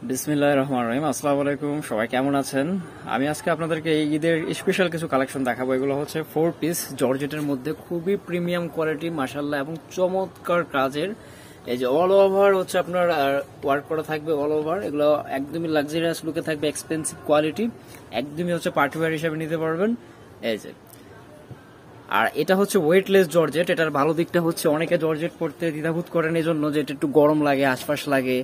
বিসমিল্লাহির রহমানির রহিম। আসসালামু আলাইকুম, সবাই কেমন আছেন? আমি আজকে আপনাদেরকে এই ঈদের স্পেশাল কিছু কালেকশন দেখাবো। এগুলো হচ্ছে 4 পিস জর্জেটের মধ্যে খুবই প্রিমিয়াম কোয়ালিটি মাশাআল্লাহ এবং চমৎকার কাজের। এই যে অল ওভার হচ্ছে আপনার ওয়ার্ক করা থাকবে, অল ওভার এগুলো একদমই লাক্সারিয়াস লুকে থাকবে, এক্সপেন্সিভ কোয়ালিটি, একদমই হচ্ছে পার্টি ওয়্যার হিসেবে নিতে পারবেন। এই যে, আর এটা হচ্ছে ওয়েটলেস জর্জেট। এটার ভালো দিকটা হচ্ছে অনেকে জর্জেট পড়তে দ্বিধাবোধ করেন এই জন্য যে এটা একটু গরম লাগে, আশপাশ লাগে,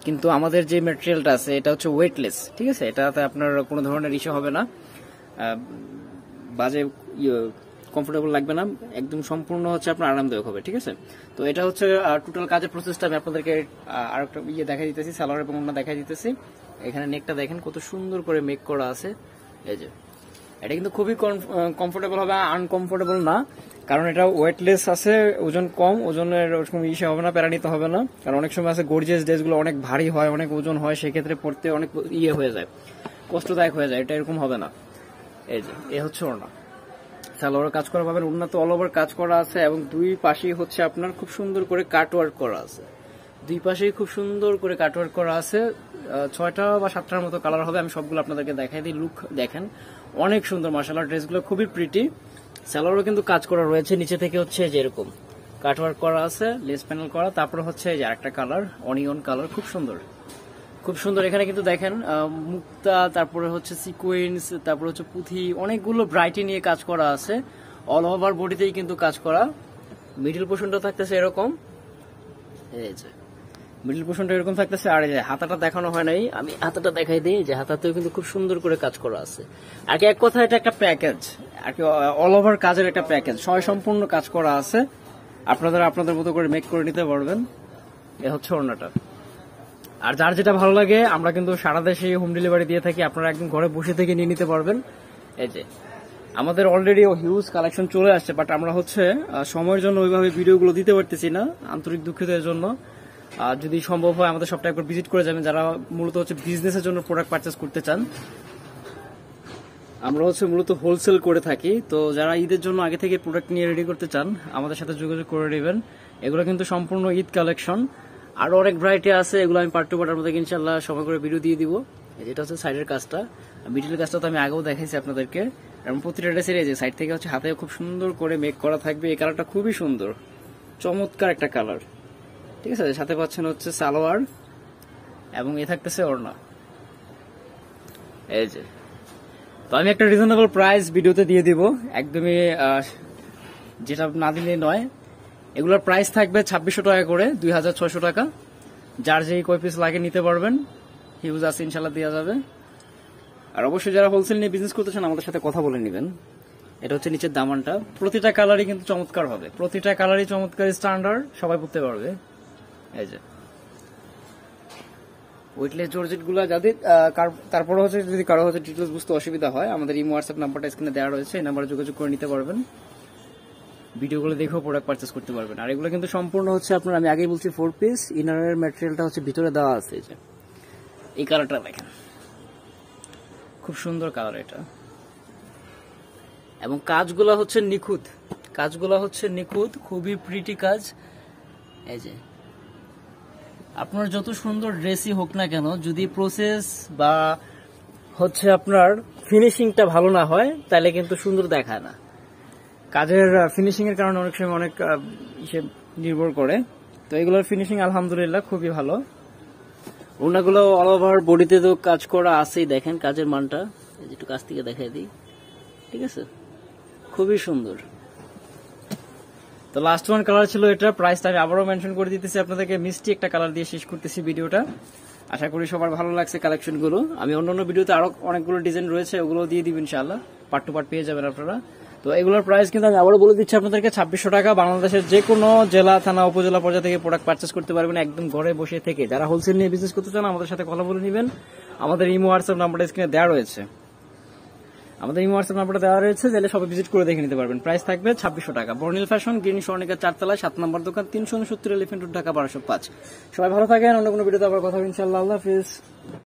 কিন্তু আমাদের যে ম্যাটেরিয়ালটা আছে এটা হচ্ছে ওয়েটলেস, ঠিক আছে? এটাতে আপনার কোনো ধরনের ইস্যু হবে না, বাজে কমফোর্টেবল লাগবে না, একদম সম্পূর্ণ হচ্ছে আপনার আরামদায়ক হবে, ঠিক আছে? তো এটা হচ্ছে টোটাল কাজের প্রসেসটা আমি আপনাদেরকে আর একটা দেখাই দিতেছি, সালোয়ার এবং ওড়না দেখাই দিতেছি। এখানে নেকটা দেখেন কত সুন্দর করে মেক করা আছে। এই যে, এটা কিন্তু খুবই কমফোর্টেবল হবে, আনকমফোর্টেবল না, কারণ এটা ওয়েটলেস আছে, ওজন কম, ওজনের ওরকম ইসে হবে না, প্যারা নিতে হবে না। কারণ অনেক সময় আছে গর্জিয়াস ড্রেসগুলো অনেক ভারী হয়, অনেক ওজন হয়, সেক্ষেত্রে পড়তে অনেক হয়ে যায়, কষ্টদায়ক হয়ে যায়। এটা এরকম হবে না। এই যে, এ হচ্ছে ওড়না, সালোয়ার কাজ করা পাবেন, ওড়না তো অল ওভার কাজ করা আছে এবং দুই পাশেই হচ্ছে আপনার খুব সুন্দর করে কাটওয়ার্ক করা আছে। দুই পাশেই খুব সুন্দর করে কাটওয়ার্ক করা আছে। 6টা বা 7টার মতো কালার হবে, আমি সবগুলো আপনাদেরকে দেখাই দিই। লুক দেখেন, অনেক সুন্দর মাশাআল্লাহ, ড্রেসগুলো খুবই প্রিটি। সালোয়ারও কিন্তু কাজ করা রয়েছে, নিচে থেকে হচ্ছে যেরকম কাটওয়ার্ক করা আছে, লেস প্যানেল করা, তারপরে হচ্ছে এই যে আরেকটা কালার, অনিয়ন কালার, খুব সুন্দর, খুব সুন্দর। এখানে কিন্তু দেখেন মুক্তা, তারপরে হচ্ছে সিকোয়েন্স, তারপরে হচ্ছে পুঁথি, অনেকগুলো ব্রাইটি নিয়ে কাজ করা আছে। অল ওভার বডিতেই কিন্তু কাজ করা। মিডল পোর্শনটা থাকতেছে এরকম, এই যে মিডল পোর্শনটা এরকম থাকতেছে। আর এই যে হাতাটা দেখানো হয় নাই, আমি হাতাটা দেখাই দিই। যে হাতাতেও কিন্তু খুব সুন্দর করে কাজ করা আছে। আর কি এক কথা, এটা একটা প্যাকেজ, আর কি অল ওভার কাজের একটা প্যাকেজ, সম্পূর্ণ কাজ করা আছে। আপনারা আপনাদের মতো করে মেক করে নিতে পারবেন। এ হচ্ছে ওড়নাটা। আর যার যেটা ভালো লাগে, আমরা কিন্তু সারা দেশে হোম ডেলিভারি দিয়ে থাকি, আপনারা একদম ঘরে বসে থেকে নিয়ে নিতে পারবেন। এই যে, আমাদের অলরেডি হিউজ কালেকশন চলে আসছে, বাট আমরা হচ্ছে সময়ের জন্য ওইভাবে ভিডিওগুলো দিতে পারতেছি না, আন্তরিক দুঃখিত এর জন্য। যদি সম্ভব হয় আমাদের শপটা একবার ভিজিট করে যাবেন, যারা মূলত হচ্ছে বিজনেসের জন্য প্রোডাক্ট পারচেস করতে চান। আমরা হচ্ছে মূলত হোলসেল করে থাকি, তো যারা ঈদের জন্য আগে থেকে প্রোডাক্ট নিয়ে রেডি করতে চান আমাদের সাথে যোগাযোগ করে নেবেন। এগুলো কিন্তু সম্পূর্ণ ঈদ কালেকশন, আরো অনেক ভ্যারাইটি আছে, এগুলো আমি পার্ট টু পার্টের মধ্যে ইনশাল্লাহ সময় করে ভিডিও দিয়ে দিব। যেটা হচ্ছে সাইডের কাজটা, মিডিলের কাজটা তো আমি আগেও দেখাইছি আপনাদেরকে। এবং প্রতিটা ড্রেসের এই যে সাইড থেকে হচ্ছে হাতে খুব সুন্দর করে মেক করা থাকবে। এই কালারটা খুবই সুন্দর, চমৎকার একটা কালার, ঠিক আছে? সাথে পাচ্ছেন হচ্ছে সালোয়ার এবং এ থাকতেছে ওড়না। এই যে, তো আমি একটা রিজনেবল প্রাইস ভিডিওতে দিয়ে দিব, একদমই যেটা না দিলে নয়। এগুলোর প্রাইস থাকবে 2600 টাকা করে, 2600 টাকা। যার যেই কয় পিস লাগে নিতে পারবেন, হিউজ আছে, ইনশাল্লাহ দেওয়া যাবে। আর অবশ্যই যারা হোলসেল নিয়ে বিজনেস করতে চান আমাদের সাথে কথা বলে নেবেন। এটা হচ্ছে নিচের দামানটা, প্রতিটা কালারই কিন্তু চমৎকার হবে, প্রতিটা কালারই চমৎকার, স্ট্যান্ডার্ড, সবাই পড়তে পারবে। এই যে ওয়েটলেস জর্জেট গুলা যাদের, তারপরে হচ্ছে যদি কারো হচ্ছে ডিটেলস বুঝতে অসুবিধা হয়, আমাদের এই হোয়াটসঅ্যাপ নাম্বারটা স্ক্রিনে দেওয়া রয়েছে, এই নাম্বারে যোগাযোগ করে নিতে পারবেন। ভিডিওগুলো দেখেও প্রোডাক্ট পারচেস করতে পারবেন। আর এগুলো কিন্তু সম্পূর্ণ হচ্ছে আপনার, আমি আগেই বলছি 4 পিস, ইনারের ম্যাটেরিয়ালটা হচ্ছে ভিতরে দেওয়া আছে। এই যে এই কালারটা দেখেন, খুব সুন্দর কালার এটা, এবং কাজগুলো হচ্ছে নিখুঁত, কাজগুলো হচ্ছে নিখুঁত, খুবই প্রিটি কাজ। এই যে, আপনার যত সুন্দর ড্রেসই হোক না কেন, যদি প্রসেস বা হচ্ছে আপনার ফিনিশিংটা ভালো না হয়, তাহলে কিন্তু সুন্দর দেখায় না। কাজের ফিনিশিং এর কারণে অনেক সময় অনেক ইসে নির্ভর করে। তো এগুলোর ফিনিশিং আলহামদুলিল্লাহ খুবই ভালো। ওড়নাগুলো অল ওভার বডিতে তো কাজ করা আছেই, দেখেন কাজের মানটা, একটু কাছ থেকে দেখাই দিই, ঠিক আছে? খুবই সুন্দর। তো লাস্ট ওয়ান কালার ছিল এটা, প্রাইসটা আমি আবারও মেনশন করে দিতেছি আপনাদেরকে, মিষ্টি একটা কালার দিয়ে শেষ করতেছি ভিডিওটা। আশা করি সবার ভালো লাগছে কালেকশনগুলো। আমি অন্যান্য ভিডিওতে আরো অনেকগুলো ডিজাইন রয়েছে, ওগুলো দিয়ে দিব ইনশাআল্লাহ, পার্ট টু পার্ট পেয়ে যাবেন আপনারা। তো এগুলোর প্রাইস কিন্তু আমি আবারও বলে দিচ্ছি আপনাদেরকে 2600 টাকা। বাংলাদেশের যে কোনো জেলা, থানা, উপজেলা পর্যায়ে থেকে প্রোডাক্ট পারচেস করতে পারবেন একদম ঘরে বসে থেকে। যারা হোলসেল নিয়ে বিজনেস করতে চান আমাদের সাথে কথা বলে নেবেন। আমাদের ইমো হোয়াটসঅ্যাপ নাম্বারটা স্ক্রিনে দেওয়া রয়েছে, আমাদের ইমো হোয়াটসঅ্যাপ নাম্বারটা দেওয়া রয়েছে, তাহলে সবাই ভিজিট করে দেখে নিতে পারবেন। প্রাইস থাকবে 2600 টাকা। বর্নিল ফ্যাশন, গ্রিন স্বর্ণিকা 4 তলায় 7 নম্বর দোকান, 369 এলিফ্যান্ট রোড, ঢাকা 1205। সবাই ভালো থাকেন, অন্য কোনো ভিডিওতে আবার কথা হবে ইনশাআল্লাহ। আল্লাহ হাফেজ।